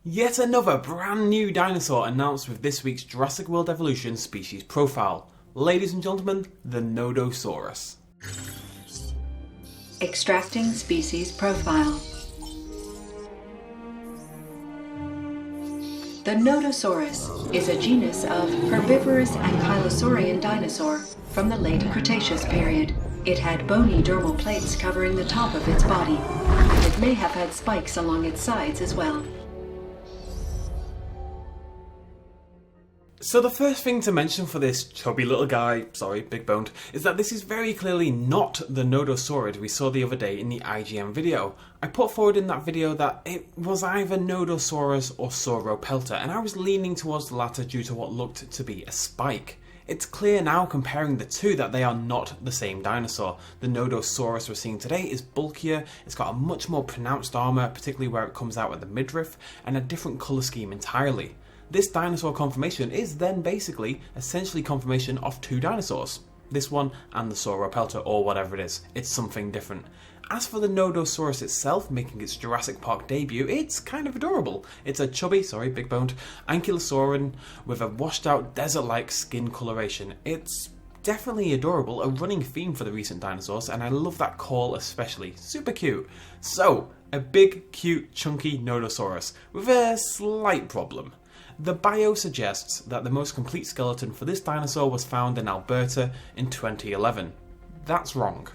Yet another brand new dinosaur announced with this week's Jurassic World Evolution species profile. Ladies and gentlemen, the Nodosaurus. Extracting species profile. The Nodosaurus is a genus of herbivorous ankylosaurian dinosaur from the late Cretaceous period. It had bony dermal plates covering the top of its body, and it may have had spikes along its sides as well. So the first thing to mention for this chubby little guy, sorry, big boned, is that this is very clearly not the Nodosaurid we saw the other day in the IGN video. I put forward in that video that it was either Nodosaurus or Sauropelta, and I was leaning towards the latter due to what looked to be a spike. It's clear now comparing the two that they are not the same dinosaur. The Nodosaurus we're seeing today is bulkier, it's got a much more pronounced armour, particularly where it comes out at the midriff, and a different colour scheme entirely. This dinosaur conformation is then basically essentially confirmation of two dinosaurs. This one and the Sauropelta, or whatever it is. It's something different. As for the Nodosaurus itself making its Jurassic Park debut, it's kind of adorable. It's a chubby, big boned, Ankylosaurin with a washed out desert-like skin coloration. It's definitely adorable, a running theme for the recent dinosaurs, and I love that call especially. Super cute. So, a big, cute, chunky Nodosaurus with a slight problem. The bio suggests that the most complete skeleton for this dinosaur was found in Alberta in 2011. That's wrong.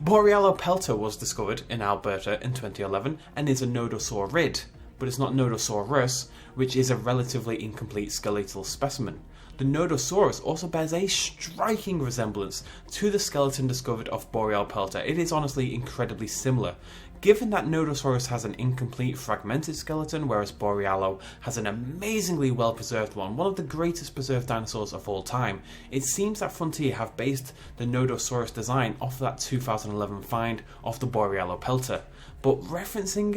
Borealopelta was discovered in Alberta in 2011 and is a Nodosaurid, but it's not Nodosaurus, which is a relatively incomplete skeletal specimen. The Nodosaurus also bears a striking resemblance to the skeleton discovered of Borealopelta. It is honestly incredibly similar. Given that Nodosaurus has an incomplete fragmented skeleton, whereas Borealo has an amazingly well preserved one of the greatest preserved dinosaurs of all time, it seems that Frontier have based the Nodosaurus design off that 2011 find of the Borealopelta. But referencing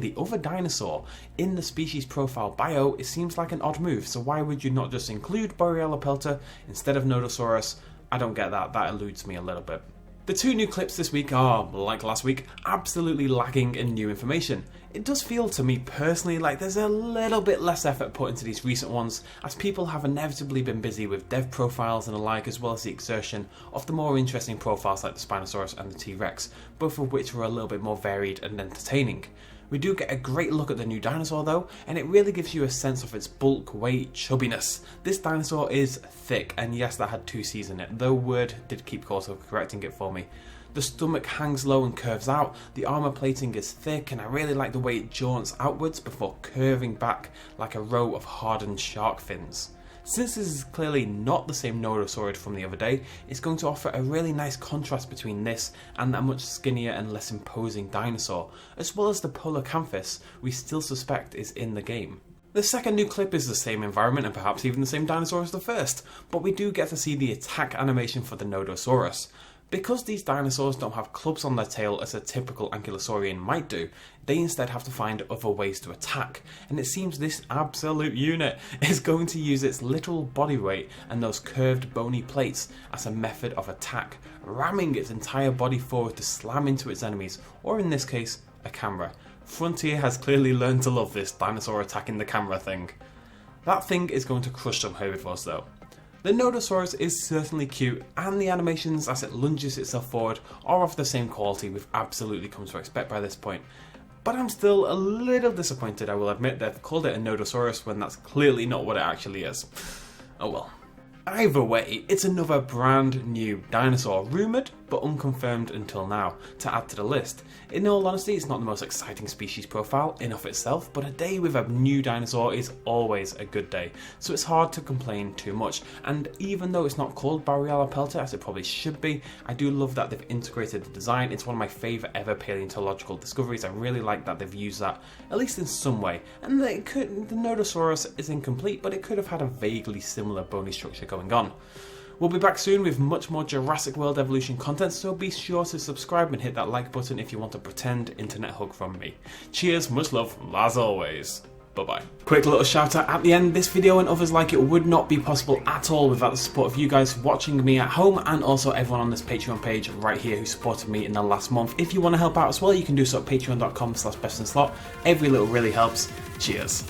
the other dinosaur in the species profile bio, it seems like an odd move, so why would you not just include Borealopelta instead of Nodosaurus? I don't get that, that eludes me a little bit. The two new clips this week are, like last week, absolutely lacking in new information. It does feel to me personally like there's a little bit less effort put into these recent ones, as people have inevitably been busy with dev profiles and the like, as well as the exertion of the more interesting profiles like the Spinosaurus and the T-Rex, both of which were a little bit more varied and entertaining. We do get a great look at the new dinosaur though, and it really gives you a sense of its bulk, weight, chubbiness. This dinosaur is thick, and yes, that had two C's in it, though Word did keep correcting it for me. The stomach hangs low and curves out, the armour plating is thick, and I really like the way it jaunts outwards before curving back like a row of hardened shark fins. Since this is clearly not the same Nodosaurid from the other day, it's going to offer a really nice contrast between this and that much skinnier and less imposing dinosaur, as well as the Polacanthus we still suspect is in the game. The second new clip is the same environment and perhaps even the same dinosaur as the first, but we do get to see the attack animation for the Nodosaurus. Because these dinosaurs don't have clubs on their tail as a typical Ankylosaurian might do, they instead have to find other ways to attack, and it seems this absolute unit is going to use its literal body weight and those curved bony plates as a method of attack, ramming its entire body forward to slam into its enemies, or in this case, a camera. Frontier has clearly learned to love this dinosaur attacking the camera thing. That thing is going to crush some herbivores though. The Nodosaurus is certainly cute, and the animations as it lunges itself forward are of the same quality we've absolutely come to expect by this point. But I'm still a little disappointed, I will admit, they've called it a Nodosaurus when that's clearly not what it actually is. Oh well. Either way, it's another brand new dinosaur, rumoured but unconfirmed until now, to add to the list. In all honesty, it's not the most exciting species profile in of itself, but a day with a new dinosaur is always a good day, so it's hard to complain too much. And even though it's not called Borealopelta as it probably should be, I do love that they've integrated the design. It's one of my favourite ever paleontological discoveries. I really like that they've used that, at least in some way. And the Nodosaurus is incomplete, but it could have had a vaguely similar bony structure going on. We'll be back soon with much more Jurassic World Evolution content, so be sure to subscribe and hit that like button if you want a pretend internet hug from me. Cheers, much love, as always. Bye-bye. Quick little shout out at the end. This video and others like it would not be possible at all without the support of you guys watching me at home, and also everyone on this Patreon page right here who supported me in the last month. If you want to help out as well, you can do so at patreon.com/bestinslot. Every little really helps. Cheers.